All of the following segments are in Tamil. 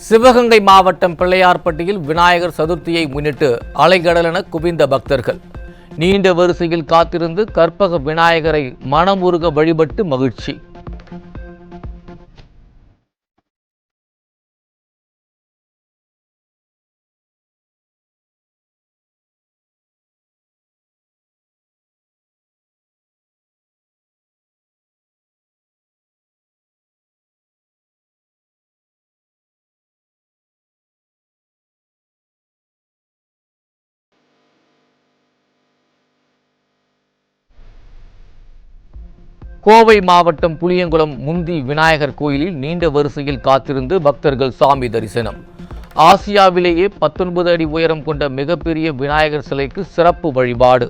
சிவகங்கை மாவட்டம் பிள்ளையார்பட்டியில் விநாயகர் சதுர்த்தியை முன்னிட்டு அலைகடலென குவிந்த பக்தர்கள் நீண்ட வரிசையில் காத்திருந்து கற்பக விநாயகரை மனமுருக வழிபட்டு மகிழ்ச்சி. கோவை மாவட்டம் புளியங்குளம் முந்தி விநாயகர் கோயிலில் நீண்ட வரிசையில் காத்திருந்து பக்தர்கள் சாமி தரிசனம். ஆசியாவிலேயே 19 அடி உயரம் கொண்ட மிகப்பெரிய விநாயகர் சிலைக்கு சிறப்பு வழிபாடு.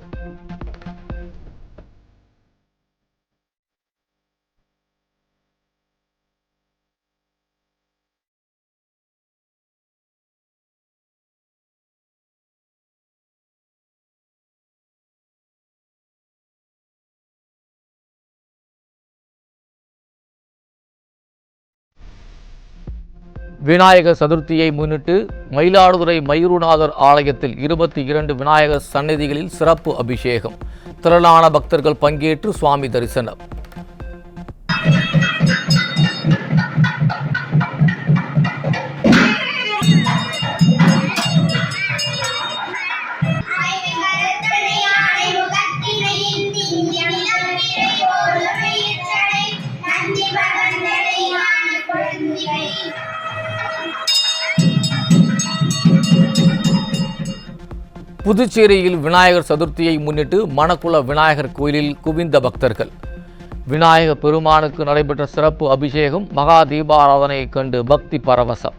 விநாயகர் சதுர்த்தியை முன்னிட்டு மயிலாடுதுறை மயூரநாதர் ஆலயத்தில் 22 விநாயகர் சன்னதிகளில் சிறப்பு அபிஷேகம். திரளான பக்தர்கள் பங்கேற்று சுவாமி தரிசனம். புதுச்சேரியில் விநாயகர் சதுர்த்தியை முன்னிட்டு மணக்குள விநாயகர் கோயிலில் குவிந்த பக்தர்கள். விநாயகர் பெருமானுக்கு நடைபெற்ற சிறப்பு அபிஷேகம், மகா தீபாராதனையை கண்டு பக்தி பரவசம்.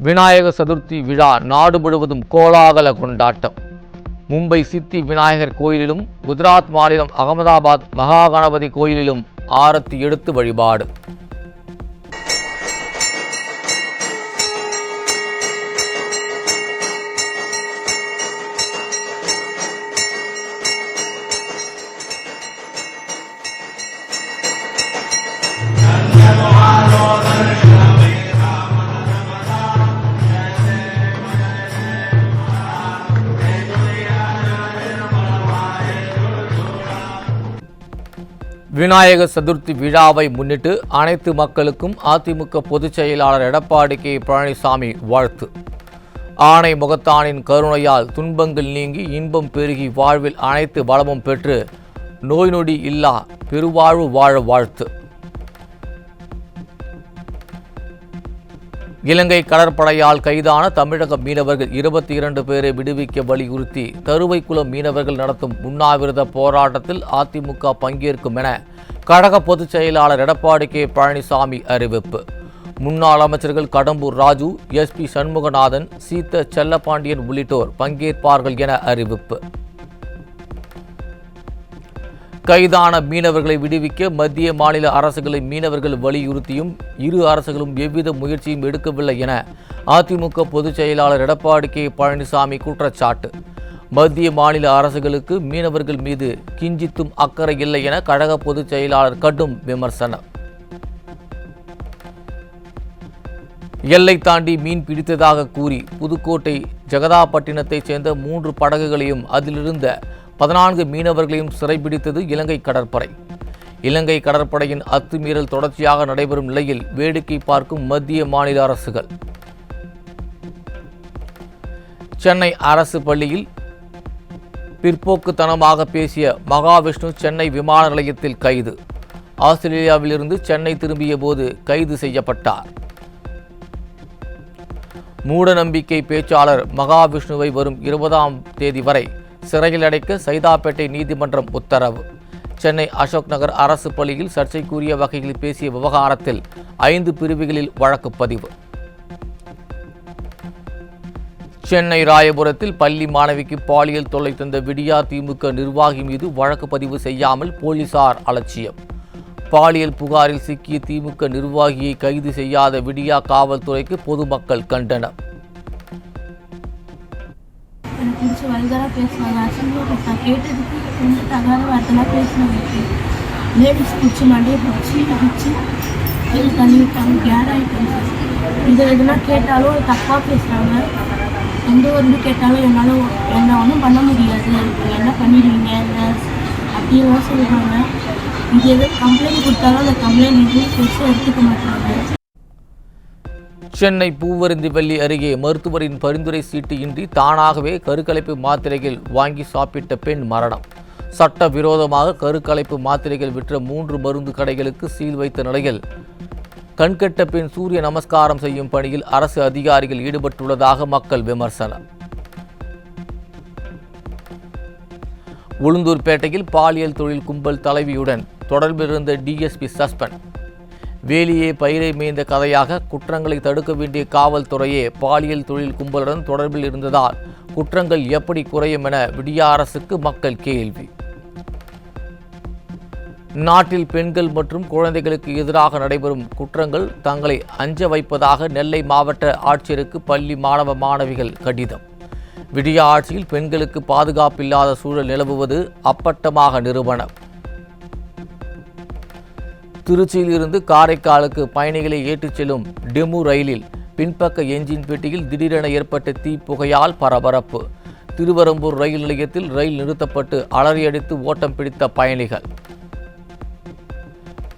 விநாயகர் சதுர்த்தி விழா நாடு முழுவதும் கோலாகல கொண்டாட்டம். மும்பை சித்தி விநாயகர் கோயிலிலும் குஜராத் மாநிலம் அகமதாபாத் மகா கணபதி கோயிலிலும் ஆரத்தி எடுத்து வழிபாடு. விநாயகர் சதுர்த்தி விழாவை முன்னிட்டு அனைத்து மக்களுக்கும் அதிமுக பொதுச் செயலாளர் எடப்பாடி கே பழனிசாமி வாழ்த்து. ஆணை முகத்தானின் கருணையால் துன்பங்கள் நீங்கி இன்பம் பெருகி வாழ்வில் அனைத்து வளமும் பெற்று நோய் நொடி இல்லா பெருவாழ்வு வாழ வாழ்த்து. இலங்கை கடற்படையால் கைதான தமிழக மீனவர்கள் 22 பேரை விடுவிக்க வலியுறுத்தி தருவைக்குளம் மீனவர்கள் நடத்தும் உண்ணாவிரத போராட்டத்தில் அதிமுக பங்கேற்கும் என கழக பொதுச் செயலாளர் எடப்பாடி கே பழனிசாமி அறிவிப்பு. முன்னாள் அமைச்சர்கள் கடம்பூர் ராஜு, SP சண்முகநாதன், சீத்த செல்லப்பாண்டியன் உள்ளிட்டோர் பங்கேற்பார்கள் என அறிவிப்பு. கைதான மீனவர்களை விடுவிக்க மத்திய மாநில அரசுகளை மீனவர்கள் வலியுறுத்தியும் இரு அரசுகளும் எவ்வித முயற்சியும் எடுக்கவில்லை என அதிமுக பொதுச் செயலாளர் எடப்பாடி கே பழனிசாமி குற்றச்சாட்டு. மத்திய மாநில அரசுகளுக்கு மீனவர்கள் மீது கிஞ்சித்தும் அக்கறை இல்லை என கழக பொதுச் செயலாளர் கடும் விமர்சனம். எல்லை தாண்டி மீன் பிடித்ததாக கூறி புதுக்கோட்டை ஜெகதாப்பட்டினத்தைச் சேர்ந்த 3 படகுகளையும் அதிலிருந்த 14 மீனவர்களையும் சிறைபிடித்தது இலங்கை கடற்படை. இலங்கை கடற்படையின் அத்துமீறல் தொடர்ச்சியாக நடைபெறும் நிலையில் வேடிக்கை பார்க்கும் மத்திய மாநில அரசுகள். சென்னை அரசு பள்ளியில் பிற்போக்குத்தனமாக பேசிய மகாவிஷ்ணு சென்னை விமான நிலையத்தில் கைது. ஆஸ்திரேலியாவிலிருந்து சென்னை திரும்பிய போது கைது செய்யப்பட்டார். மூடநம்பிக்கை பேச்சாளர் மகாவிஷ்ணுவை வரும் 20ஆம் தேதி வரை சிறையில் அடைக்க சைதாப்பேட்டை நீதிமன்றம் உத்தரவு. சென்னை அசோக் நகர் அரசு பள்ளியில் சர்ச்சைக்குரிய வகையில் பேசிய விவகாரத்தில் 5 பிரிவுகளில் வழக்கு பதிவு. சென்னை ராயபுரத்தில் பள்ளி மாணவிக்கு பாலியல் தொல்லை தந்த விடியா திமுக நிர்வாகி மீது வழக்கு பதிவு செய்யாமல் போலீசார் அலட்சியம். பாலியல் புகாரில் சிக்கிய திமுக நிர்வாகியை கைது செய்யாத விடியா காவல்துறைக்கு பொதுமக்கள் கண்டனம். எதுனா கேட்டாலும் தப்பாக பேசுகிறாங்க. எந்த ஒரு கேட்டாலும் என்ன ஒன்றும் பண்ண முடியாது, என்ன பண்ணிடுவீங்க அப்படின்லாம் சொல்லுவாங்க. இது எது கம்ப்ளைண்ட் கொடுத்தாலும் அந்த கம்ப்ளைண்ட் எதுவும் பெருசாக எடுத்துக்க மாட்டாங்க. சென்னை பூவருந்திவள்ளி அருகே மருத்துவரின் பரிந்துரை சீட்டு இன்றி தானாகவே கருக்கலைப்பு மாத்திரைகள் வாங்கி சாப்பிட்ட பெண் மரணம். சட்டவிரோதமாக கருக்கலைப்பு மாத்திரைகள் விற்ற 3 மருந்து கடைகளுக்கு சீல் வைத்த நிலையில் கண்கட்ட பெண் சூரிய நமஸ்காரம் செய்யும் பணியில் அரசு அதிகாரிகள் ஈடுபட்டுள்ளதாக மக்கள் விமர்சனம். உளுந்தூர்பேட்டையில் பாலியல் தொழில் கும்பல் தலைவியுடன் தொடர்பிலிருந்த டிஎஸ்பி சஸ்பெண்ட். வேலியே பயிரை மேய்ந்த கதையாக குற்றங்களை தடுக்க வேண்டிய காவல்துறையே பாலியல் தொழில் கும்பலுடன் தொடர்பில் இருந்ததால் குற்றங்கள் எப்படி குறையும் என விடியா அரசுக்கு மக்கள் கேள்வி. நாட்டில் பெண்கள் மற்றும் குழந்தைகளுக்கு எதிராக நடைபெறும் குற்றங்கள் தங்களை அஞ்ச வைப்பதாக நெல்லை மாவட்ட ஆட்சியருக்கு பள்ளி மாணவ மாணவிகள் கடிதம். விடியா ஆட்சியில் பெண்களுக்கு பாதுகாப்பில்லாத சூழல் நிலவுவது அப்பட்டமாக நிரூபணம். திருச்சியில் இருந்து காரைக்காலுக்கு பயணிகளை ஏற்றிச் செல்லும் டெமு ரயிலில் பின்பக்க என்ஜின் பெட்டியில் திடீரென ஏற்பட்ட தீப்புகையால் பரபரப்பு. திருவரம்பூர் ரயில் நிலையத்தில் ரயில் நிறுத்தப்பட்டு அலறியடித்து ஓட்டம் பிடித்த பயணிகள்.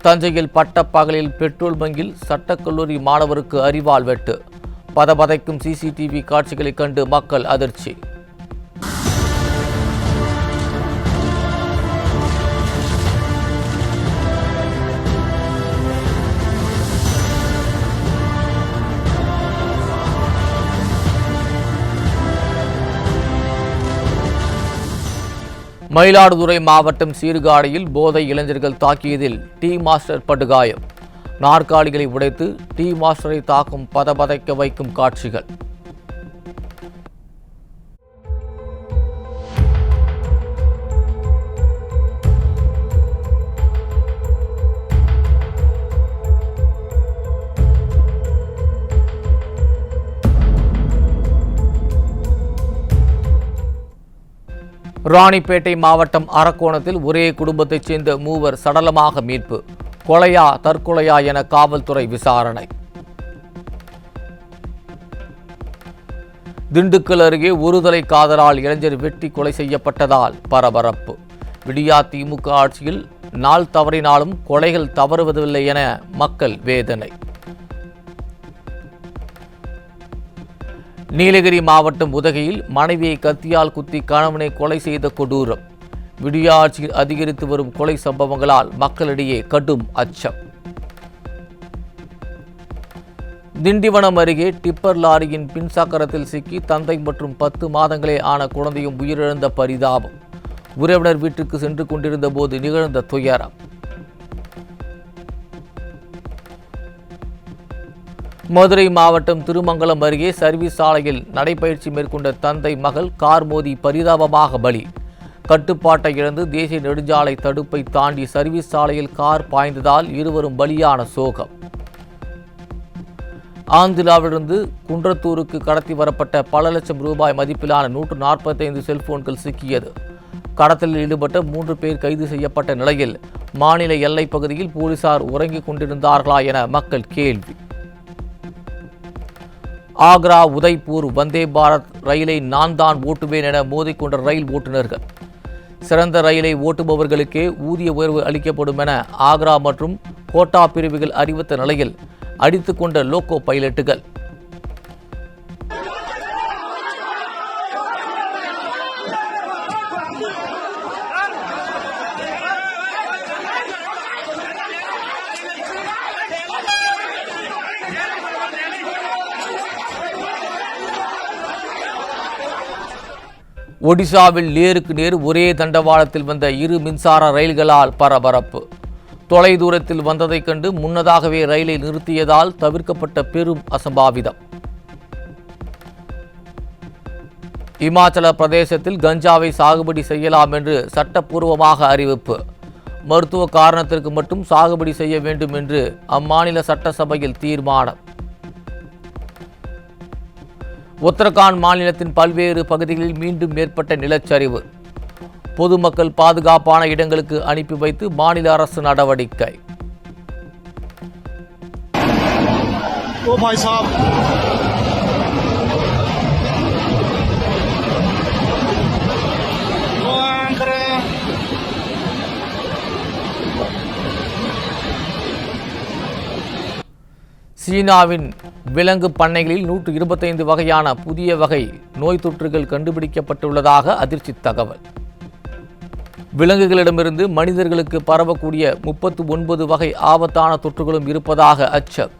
தஞ்சையில் பட்டப்பகலில் பெட்ரோல் பங்கில் சட்டக்கல்லூரி மாணவருக்கு அரிவாள் வெட்டு. பதபதைக்கும் சிசிடிவி காட்சிகளை கண்டு மக்கள் அதிர்ச்சி. மயிலாடுதுறை மாவட்டம் சீர்காழியில் போதை இளைஞர்கள் தாக்கியதில் டீ மாஸ்டர் படுகாயம். நாற்காலிகளை உடைத்து டீ மாஸ்டரை தாக்கும் பதபதைக்க வைக்கும் காட்சிகள். ராணிப்பேட்டை மாவட்டம் அரக்கோணத்தில் ஒரே குடும்பத்தைச் சேர்ந்த 3 சடலமாக மீட்பு. கொலையா தற்கொலையா என காவல்துறை விசாரணை. திண்டுக்கல் அருகே ஒருதலை காதலால் இளைஞர் வெட்டி கொலை செய்யப்பட்டதால் பரபரப்பு. விடியா திமுக ஆட்சியில் நாள் தவறினாலும் கொலைகள் தவறுவதில்லை என மக்கள் வேதனை. நீலகிரி மாவட்டம் உதகையில் மனைவியை கத்தியால் குத்தி கணவனை கொலை செய்த கொடூரம். விடியா ஆட்சியில் அதிகரித்து வரும் கொலை சம்பவங்களால் மக்களிடையே கடும் அச்சம். திண்டிவனம் அருகே டிப்பர் லாரியின் பின்சக்கரத்தில் சிக்கி தந்தை மற்றும் 10 மாதங்களே ஆன குழந்தையும் உயிரிழந்த பரிதாபம். உறவினர் வீட்டுக்கு சென்று கொண்டிருந்த போது நிகழ்ந்த துயரம். மதுரை மாவட்டம் திருமங்கலம் அருகே சர்வீஸ் சாலையில் நடைபயிற்சி மேற்கொண்ட தந்தை மகள் கார் மோதி பரிதாபமாக பலி. கட்டுப்பாட்டை இழந்து தேசிய நெடுஞ்சாலை தடுப்பை தாண்டி சர்வீஸ் சாலையில் கார் பாய்ந்ததால் இருவரும் பலியான சோகம். ஆந்திராவிலிருந்து குன்றத்தூருக்கு கடத்தி வரப்பட்ட பல லட்சம் ரூபாய் மதிப்பிலான 145 செல்போன்கள் சிக்கியது. கடத்தலில் ஈடுபட்ட 3 பேர் கைது செய்யப்பட்ட நிலையில் மாநில எல்லைப் பகுதியில் போலீசார் உறங்கிக் கொண்டிருந்தார்களா என மக்கள் கேள்வி. ஆக்ரா உதய்பூர் வந்தே பாரத் ரயிலை நான் தான் ஓட்டுவேன் என மோதிக்கொண்ட ரயில் ஓட்டுநர்கள். சிறந்த ரயிலை ஓட்டுபவர்களுக்கே ஊதிய உயர்வு அளிக்கப்படும் என ஆக்ரா மற்றும் கோட்டா பிரிவுகள் அறிவித்த நிலையில் அடித்துக்கொண்ட லோகோ பைலட்டுகள். ஒடிசாவில் நேருக்கு நேர் ஒரே தண்டவாளத்தில் வந்த 2 மின்சார ரயில்களால் பரபரப்பு. தொலைதூரத்தில் வந்ததைக் கண்டு முன்னதாகவே ரயிலை நிறுத்தியதால் தவிர்க்கப்பட்ட பெரும் அசம்பாவிதம். இமாச்சல பிரதேசத்தில் கஞ்சாவை சாகுபடி செய்யலாம் என்று சட்டப்பூர்வமாக அறிவிப்பு. மருத்துவ காரணத்திற்கு மட்டும் சாகுபடி செய்ய வேண்டும் என்று அம்மாநில சட்டசபையில் தீர்மானம். உத்தரகாண்ட் மாநிலத்தின் பல்வேறு பகுதிகளில் மீண்டும் ஏற்பட்ட நிலச்சரிவு. பொதுமக்கள் பாதுகாப்பான இடங்களுக்கு அனுப்பி வைத்து மாநில அரசு நடவடிக்கை. சீனாவின் விலங்கு பண்ணைகளில் 125 வகையான புதிய வகை நோய் தொற்றுகள் கண்டுபிடிக்கப்பட்டுள்ளதாக அதிர்ச்சி தகவல். விலங்குகளிடமிருந்து மனிதர்களுக்கு பரவக்கூடிய 39 வகை ஆபத்தான தொற்றுகளும் இருப்பதாக அச்சம்.